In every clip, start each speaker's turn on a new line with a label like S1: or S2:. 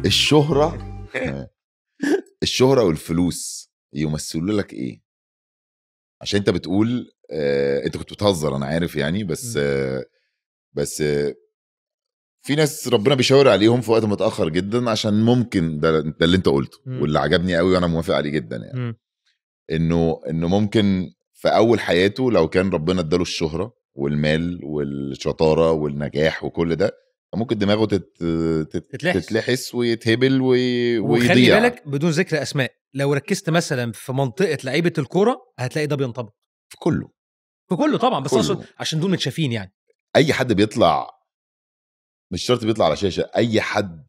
S1: الشهرة الشهرة والفلوس يمثلوا لك ايه؟ عشان انت بتقول انت كنت بتهزر انا عارف يعني، بس في ناس ربنا بيشاور عليهم في وقت متأخر جدا، عشان ممكن ده اللي انت قلته واللي عجبني قوي وانا موافق عليه جدا يعني. انه ممكن في اول حياته لو كان ربنا اداله الشهرة والمال والشطارة والنجاح وكل ده، ممكن دماغه تتلحس ويتهبل
S2: وخلي
S1: ويضيع.
S2: بالك بدون ذكر اسماء، لو ركزت مثلا في منطقه لعيبه الكوره هتلاقي ده بينطبق
S1: في كله
S2: طبعا، بس
S1: كله.
S2: اقصد عشان دول متشافين يعني.
S1: اي حد بيطلع، مش شرط بيطلع على شاشة، اي حد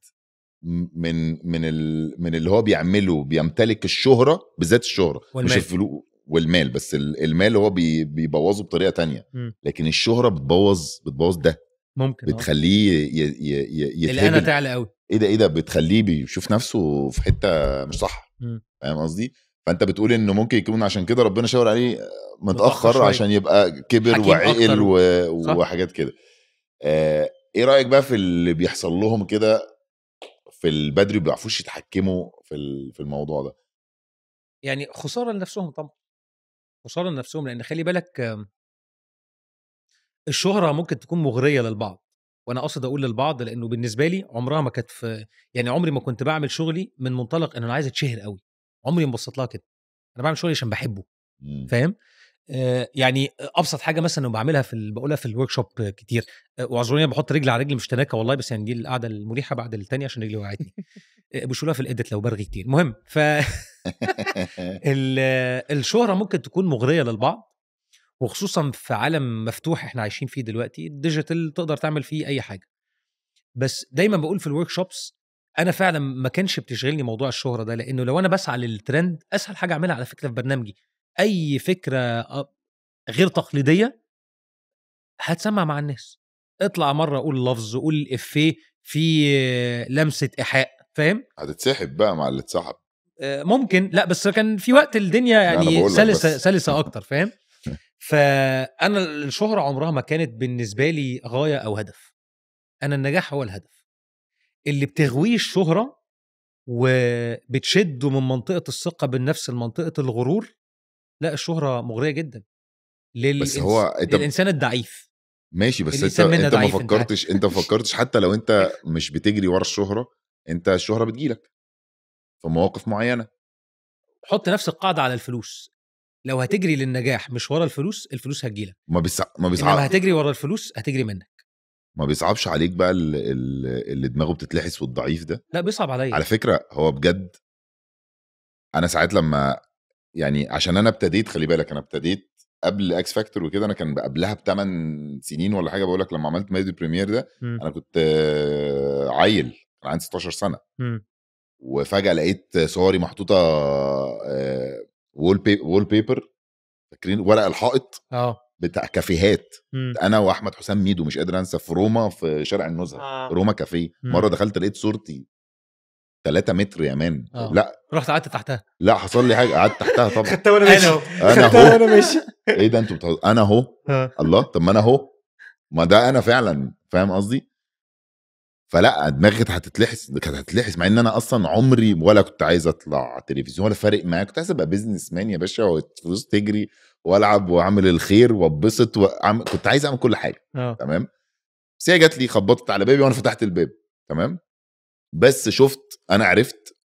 S1: من اللي هو بيعمله بيمتلك الشهرة، بالذات الشهرة
S2: والمال.
S1: مش الفلوس والمال بس. المال هو بيبوظه بطريقة تانية، لكن الشهرة بتبوظ ده،
S2: ممكن
S1: بتخليه
S2: الأنا
S1: يتهبل.
S2: تعلى قوي.
S1: ايه ده بتخليه بيشوف نفسه في حتة مش صح. فاهم قصدي؟ فانت بتقول انه ممكن يكون عشان كده ربنا شاور عليه متأخر عشان يبقى كبر وعقل وحاجات كده. ايه رأيك بقى في اللي بيحصل لهم كده في البدري، بيعرفوش يتحكموا في الموضوع ده؟
S2: يعني خسارة لنفسهم طبعا، خسارة لنفسهم، لأن خلي بالك الشهرة ممكن تكون مغرية للبعض، وأنا قصد أقول للبعض لأنه بالنسبة لي عمرها ما كانت في، يعني عمري ما كنت بعمل شغلي من منطلق إن أنا عايز أتشهر قوي، عمري ما بصيت لها كده. أنا بعمل شغلي عشان بحبه. فاهم؟ يعني ابسط حاجه مثلا بعملها بقولها في الورك شوب كتير، واعذروني بحط رجل على رجل مش تناكه والله، بس يعني دي القعده المريحه بعد الثانيه عشان رجلي وقعتني. بشوفها في الاديت لو برغي كتير. المهم الشهره ممكن تكون مغريه للبعض، وخصوصا في عالم مفتوح احنا عايشين فيه دلوقتي، الديجيتال تقدر تعمل فيه اي حاجه. بس دايما بقول في الورك شوبس انا فعلا ما كانش بتشغلني موضوع الشهره ده، لانه لو انا بسعى للترند اسهل حاجه اعملها على فكره في برنامجي اي فكره غير تقليديه هتسمع مع الناس. اطلع مره قول لفظ، قول افيه في لمسه ايحاء، فاهم؟
S1: هتتسحب بقى مع اللي اتسحب.
S2: ممكن، لا بس كان في وقت الدنيا يعني سلسه اكتر، فاهم؟ فانا الشهره عمرها ما كانت بالنسبه لي غايه او هدف، انا النجاح هو الهدف. اللي بتغويه الشهره وبتشده من منطقه الثقه بالنفس لمنطقه الغرور، لا الشهره مغريه جدا
S1: بس هو
S2: للانسان الضعيف.
S1: ماشي، بس
S2: انت
S1: ما فكرتش حتى لو انت مش بتجري ورا الشهرة، انت الشهرة بتجيلك في مواقف معينة.
S2: حط نفس القاعدة على الفلوس، لو هتجري للنجاح مش ورا الفلوس، الفلوس هتجيلك. انما هتجري ورا الفلوس هتجري منك.
S1: ما بيصعبش عليك بقى اللي دماغه بتتلحس والضعيف ده؟
S2: لا بيصعب عليا
S1: على فكرة. هو بجد انا ساعات لما يعني، عشان انا ابتديت، خلي بالك انا ابتديت قبل اكس فاكتور وكده، انا كان قبلها ب8 سنين ولا حاجه. بقول لك لما عملت ميدي بريمير ده انا كنت عيل، كان عندي 16 سنه. وفجاه لقيت صوري محطوطه وول بيبر، فاكرين ورق الحائط بتاع كافيهات. انا واحمد حسام ميدو مش قادر انسى، في روما في شارع النزهه روما كافيه. مره دخلت لقيت صورتي 3 متر يا مان. لا
S2: رحت قعدت تحتها.
S1: لا حصل لي حاجه، قعدت تحتها طبعا.
S3: خدتها وانا ماشي
S1: ايه ده انتوا انا اهو. الله، طب ما انا اهو، ما ده انا فعلا. فاهم قصدي؟ فلا دماغي كانت هتتلحس، مع ان انا اصلا عمري ولا كنت عايز اطلع تلفزيون ولا فارق معايا. كنت عايز ابقى بيزنس مان يا باشا، والفلوس تجري والعب واعمل الخير واتبسط كنت عايز اعمل كل حاجه. تمام. بس هي جات لي خبطت على بابي وانا فتحت الباب. تمام. بس شفت، انا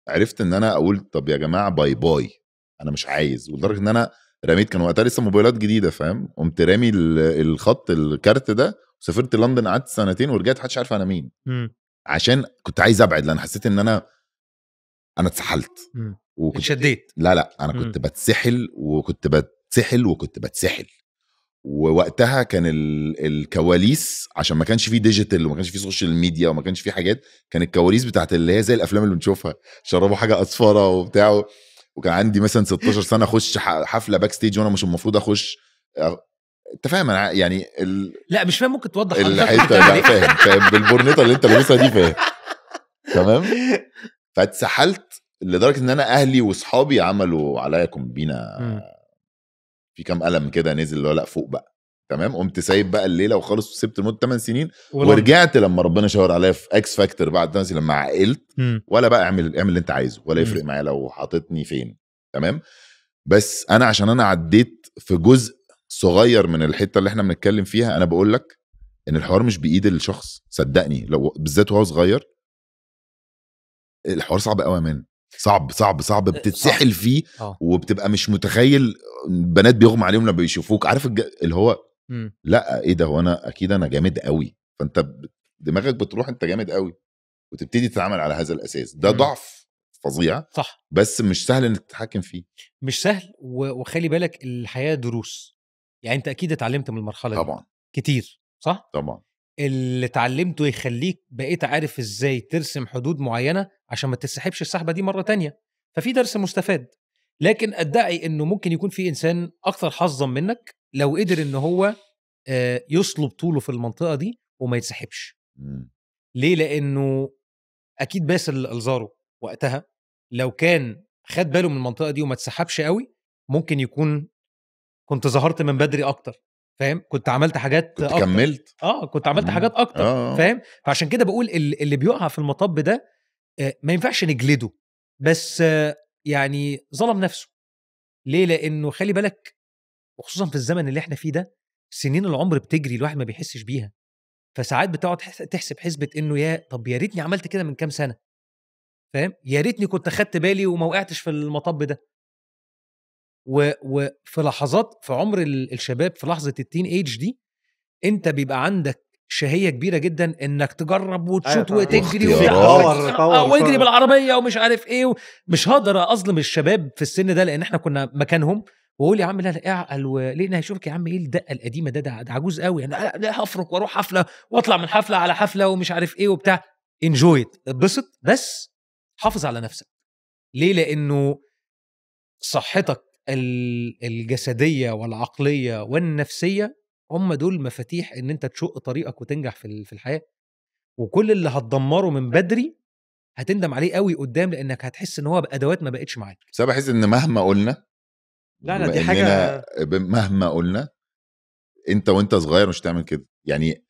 S1: عرفت ان انا اقول طب يا جماعه باي باي، انا مش عايز. ولدرجه ان انا رميت، كان وقتها لسه موبايلات جديده، فاهم؟ قمت رامي الخط الكارت ده، وسافرت لندن، قعدت 2 ورجعت محدش عارف انا مين. عشان كنت عايز ابعد، لان حسيت ان انا اتسحلت
S2: اتشديت.
S1: لا انا كنت بتسحل وكنت بتسحل. ووقتها كان الكواليس، عشان ما كانش فيه ديجيتال وما كانش فيه سوشيال ميديا وما كانش فيه حاجات، كان الكواليس بتاعت اللي هي زي الافلام اللي بنشوفها، شربوا حاجه اصفره وبتاع. وكان عندي مثلا 16 سنه اخش حفله باك ستيج وانا مش المفروض اخش. انت فاهم انا يعني
S2: لا مش فاهم، ممكن توضح
S1: الحته؟ لا فاهم بالبورنيطه اللي انت لابسها دي، فاهم؟ تمام. فاتسحلت لدرجه ان انا اهلي واصحابي عملوا عليا كومبينه، في كام قلم كده نزل اللي هو لا فوق بقى، تمام. قمت سايب بقى الليله وخالص وسبت لمده 8 سنين ورجعت لما ربنا شاور عليا في اكس فاكتور بعد 8 سنين لما عقلت ولا بقى اعمل اللي انت عايزه ولا يفرق معايا لو حاططني فين. تمام. بس انا عشان انا عديت في جزء صغير من الحته اللي احنا بنتكلم فيها، انا بقول لك ان الحوار مش بايد الشخص. صدقني لو بالذات وهو صغير الحوار صعب قوي يا مان. صعب بتتسحل فيه وبتبقى مش متخيل. بنات بيغمى عليهم لما بيشوفوك، عارف اللي هو لا ايه ده، هو انا اكيد انا جامد قوي. فانت دماغك بتروح انت جامد قوي وتبتدي تتعامل على هذا الاساس. ده ضعف فظيع
S2: صح،
S1: بس مش سهل انك تتحكم فيه.
S2: مش سهل. وخلي بالك الحياه دروس، يعني انت اكيد اتعلمت من المرحله
S1: طبعا
S2: دي كتير، صح؟
S1: طبعا.
S2: اللي اتعلمته يخليك بقيت عارف ازاي ترسم حدود معينه عشان ما تسحبش السحبه دي مره تانية. ففي درس مستفاد. لكن ادعي انه ممكن يكون في انسان اكثر حظا منك لو قدر ان هو يصلب طوله في المنطقه دي وما يتسحبش. ليه؟ لانه اكيد باسل الزارو وقتها لو كان خد باله من المنطقه دي وما تسحبش قوي ممكن يكون كنت ظهرت من بدري اكتر، فاهم؟ كنت عملت حاجات
S1: كنت
S2: أكتر.
S1: كملت
S2: كنت عملت حاجات اكتر. فاهم؟ فعشان كده بقول اللي بيقع في المطب ده ما ينفعش نجلده، بس يعني ظلم نفسه. ليه؟ لانه خلي بالك وخصوصا في الزمن اللي احنا فيه ده سنين العمر بتجري الواحد ما بيحسش بيها. فساعات بتقعد تحسب حسبة انه يا ريتني عملت كده من كام سنة، فاهم؟ يا ريتني كنت خدت بالي وما وقعتش في المطب ده. وفي لحظات في عمر الشباب، في لحظة التين ايج دي انت بيبقى عندك شهية كبيرة جدا انك تجرب وتشوت وتجري واجري بالعربية ومش عارف ايه. مش هقدر اظلم الشباب في السن ده لان احنا كنا مكانهم واقول يا عم لا اعقل وليه هيشوفك يا عم ايه الدقة القديمة ده عجوز قوي يعني. لا هفرق واروح حفلة واطلع من حفلة على حفلة ومش عارف ايه وبتاع. انجويت، اتبسط، بس حافظ على نفسك. ليه؟ لانه صحتك الجسدية والعقلية والنفسية هم دول مفاتيح ان انت تشق طريقك وتنجح في الحياة. وكل اللي هتدمره من بدري هتندم عليه قوي قدام لانك هتحس ان هو بأدوات ما بقتش معاك.
S1: بس انا بحس ان مهما قلنا
S3: لا دي حاجة
S1: مهما قلنا انت وانت صغير مش تعمل كده يعني.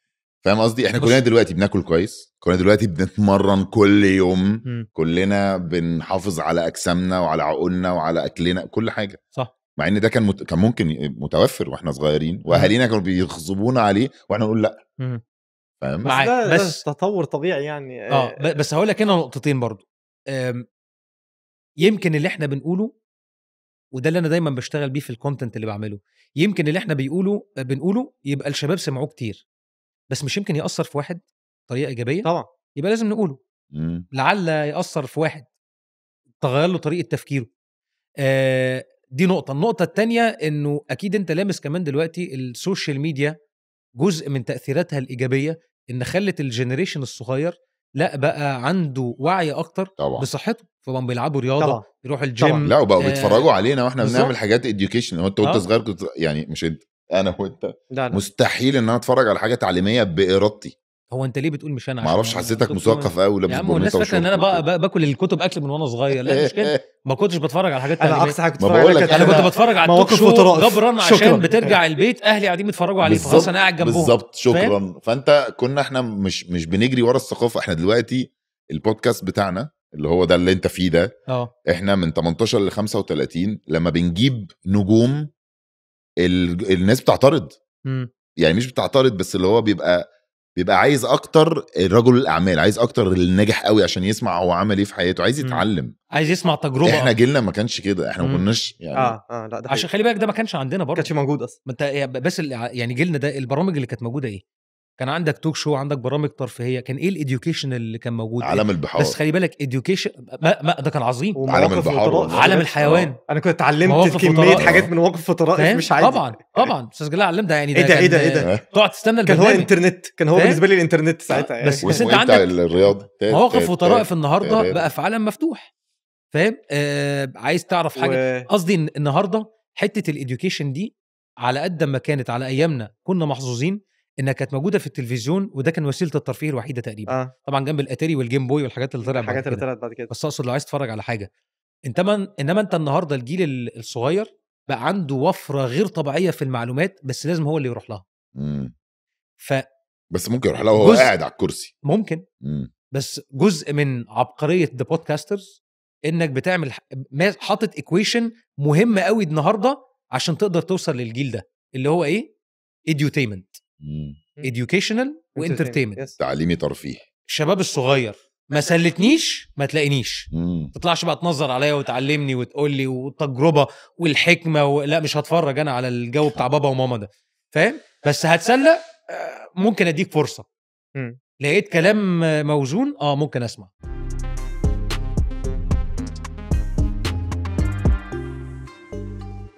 S1: فاهم قصدي؟ احنا كلنا دلوقتي بناكل كويس، كلنا دلوقتي بنتمرن كل يوم، كلنا بنحافظ على اجسامنا وعلى عقولنا وعلى اكلنا كل حاجه،
S2: صح.
S1: مع ان ده كان ممكن متوفر واحنا صغيرين واهالينا كانوا بيغصبونا عليه واحنا نقول لا. فاهم؟
S3: بس تطور طبيعي يعني.
S2: بس هقول لك هنا نقطتين برضو. يمكن اللي احنا بنقوله وده اللي انا دايما بشتغل بيه في الكونتنت اللي بعمله، يمكن اللي احنا بنقوله يبقى الشباب سمعوه كتير بس مش يمكن يأثر في واحد طريقة إيجابية
S3: طبعا،
S2: يبقى لازم نقوله. لعل يأثر في واحد تغير له طريقة تفكيره. دي نقطة. النقطة التانية انه اكيد انت لامس كمان دلوقتي السوشيال ميديا جزء من تأثيراتها الإيجابية ان خلت الجنريشن الصغير لا بقى عنده وعي اكتر
S1: طبعا
S2: بصحته، فبقوا بيلعبوا رياضة
S3: طبعا.
S2: يروحوا الجيم.
S1: لا وبقوا بيتفرجوا علينا واحنا
S2: بالزبط.
S1: بنعمل حاجات اديوكيشن. هو انت وانت صغير كنت يعني مش انا وانت
S3: لا.
S1: مستحيل ان انا اتفرج على حاجه تعليميه بارادتي.
S2: هو انت ليه بتقول مش انا؟
S1: ما اعرفش، حسيتك مثقف قوي ولابس
S2: برنيطه. الناس فاكره ان انا باكل الكتب اكل من وانا صغير. لا مش كده، ما كنتش بتفرج على حاجات
S3: انا اقصى حاجه كنت
S2: انا كنت بتفرج على التوك شو جبران عشان بترجع البيت اهلي قاعدين بيتفرجوا عليه فخلاص انا قاعد جنبهم.
S1: بالظبط، شكرا. فانت كنا احنا مش بنجري ورا الثقافه. احنا دلوقتي البودكاست بتاعنا اللي هو ده اللي انت فيه ده احنا من 18 ل 35 لما بنجيب نجوم الناس بتعترض. يعني مش بتعترض بس اللي هو بيبقى عايز اكتر الرجل الاعمال، عايز اكتر اللي نجح قوي عشان يسمع هو عمل ايه في حياته، عايز يتعلم،
S2: عايز يسمع تجربه.
S1: احنا جيلنا ما كانش كده، احنا ما كناش يعني
S3: لا ده
S2: عشان خلي بالك ده ما كانش عندنا برضه،
S3: ما كانش موجود اصلا.
S2: ما انت بس يعني جيلنا ده البرامج اللي كانت موجوده ايه؟ كان عندك توك شو، عندك برامج ترفيهيه، كان ايه الاديوكيشن اللي كان موجود؟
S1: عالم البحار.
S2: بس خلي بالك اديوكيشن ما ده كان عظيم.
S1: عالم البحار،
S2: عالم الحيوان.
S3: انا كنت اتعلمت كميه حاجات من مواقف وطرائف مش عادي.
S2: طبعا استاذ جلال علمنا يعني.
S3: ده ايه ده
S2: تقعد تستنى
S3: كان هو انترنت، كان هو بالنسبه لي الانترنت ساعتها يعني.
S2: بس انت عندك
S1: الرياضه
S2: مواقف وطرائف النهارده بقى في عالم مفتوح، فاهم؟ عايز تعرف حاجه قصدي النهارده حته الاديوكيشن دي على قد ما كانت على ايامنا كنا محظوظين انها كانت موجوده في التلفزيون وده كان وسيله الترفيه الوحيده تقريبا. طبعا جنب الاتاري والجيم بوي والحاجات اللي طلعت
S3: بعد كده.
S2: بس اقصد لو عايز تتفرج على حاجه انما انت النهارده الجيل الصغير بقى عنده وفره غير طبيعيه في المعلومات بس لازم هو اللي يروح لها.
S1: بس ممكن يروح لو هو قاعد على الكرسي
S2: ممكن. بس جزء من عبقريه ذا بودكاسترز انك بتعمل حاطط ايكويشن مهمه قوي النهارده عشان تقدر توصل للجيل ده اللي هو ايه edutainment educational وانترتينمنت
S1: تعليمي ترفيه.
S2: الشباب الصغير ما سلتنيش ما تلاقينيش تطلعش بقى تنظر عليا وتعلمني وتقول لي والتجربه والحكمه لا مش هتفرج انا على الجو بتاع بابا وماما ده فاهم. بس هتسلى ممكن اديك فرصه لقيت كلام موزون ممكن اسمع.